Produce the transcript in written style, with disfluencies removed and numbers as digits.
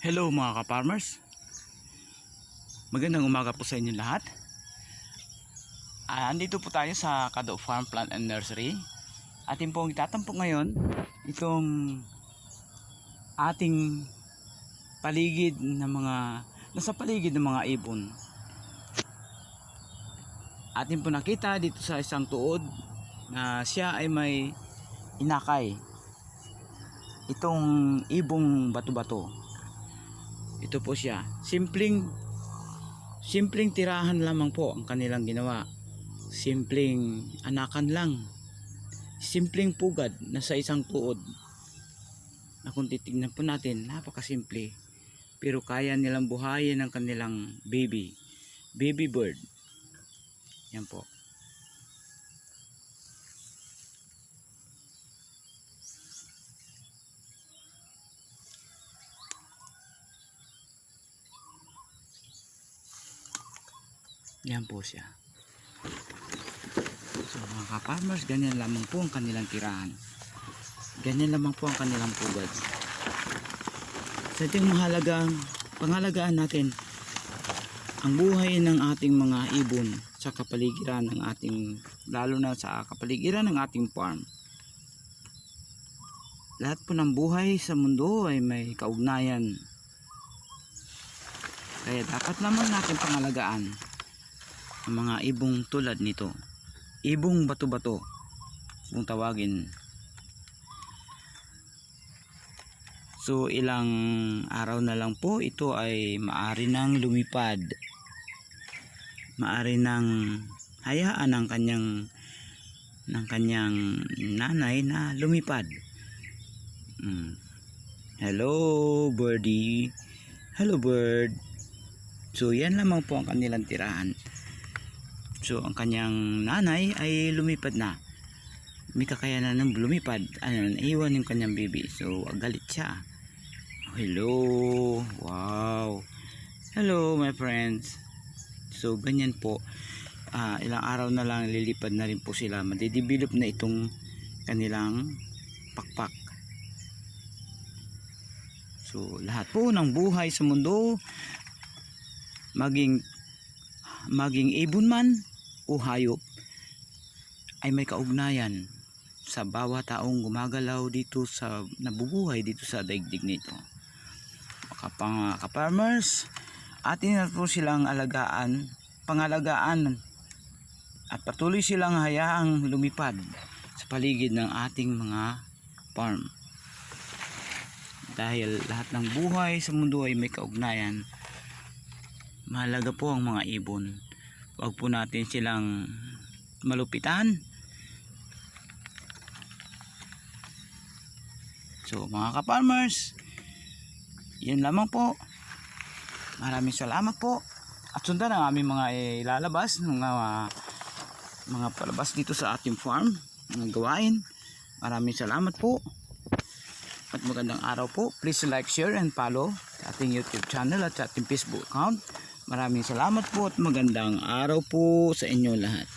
Hello mga ka-farmers, magandang umaga po sa inyo lahat. Andito po tayo sa Kado Farm Plant and Nursery. Atin pong itatampok ngayon itong ating paligid ng nasa paligid ng mga ibon. Atin po nakita dito sa isang tuod na siya ay may inakay, itong ibong bato-bato. Ito po siya, simpleng tirahan lamang po ang kanilang ginawa. Simpleng anakan lang, simpleng pugad na sa isang tuod na kung titignan po natin, napakasimple, pero kaya nilang buhayin ang kanilang baby bird. Yan po. Yan po siya. So mga ka-farmers, ganyan lamang po ang kanilang tirahan. Ganyan lamang po ang kanilang pugad. Sa ating pangalagaan natin ang buhay ng ating mga ibon sa kapaligiran ng ating, lalo na sa kapaligiran ng ating farm. Lahat po ng buhay sa mundo ay may kaugnayan. Kaya dapat naman natin pangalagaan ang mga ibong tulad nito, ibong bato-bato kung tawagin. So ilang araw na lang po ito ay maari nang lumipad, maari nang hayaan ng kanyang nanay na lumipad. Hello birdie, hello bird. So yan lamang po ang kanilang tirahan. So ang kanyang nanay ay lumipad na, may kakayanan ng lumipad, naiwan yung kanyang baby. So galit siya. Hello, wow, hello my friends. So ganyan po, ilang araw na lang lilipad na rin po sila, madidevelop na itong kanilang pakpak. So lahat po ng buhay sa mundo, maging ibon man o hayop, ay may kaugnayan sa bawat taong gumagalaw dito sa nabubuhay dito sa daigdig nito. Mga ka-farmers, atin na po silang pangalagaan at patuloy silang hayaang lumipad sa paligid ng ating mga farm. Dahil lahat ng buhay sa mundo ay may kaugnayan, mahalaga po ang mga ibon. Huwag po natin silang malupitan. So mga ka-farmers, yun lamang po. Maraming salamat po. At sundan ang aming mga ilalabas, mga palabas dito sa ating farm, mga gawain. Maraming salamat po. At magandang araw po. Please like, share, and follow sa ating YouTube channel at sa ating Facebook account. Maraming salamat po at magandang araw po sa inyo lahat.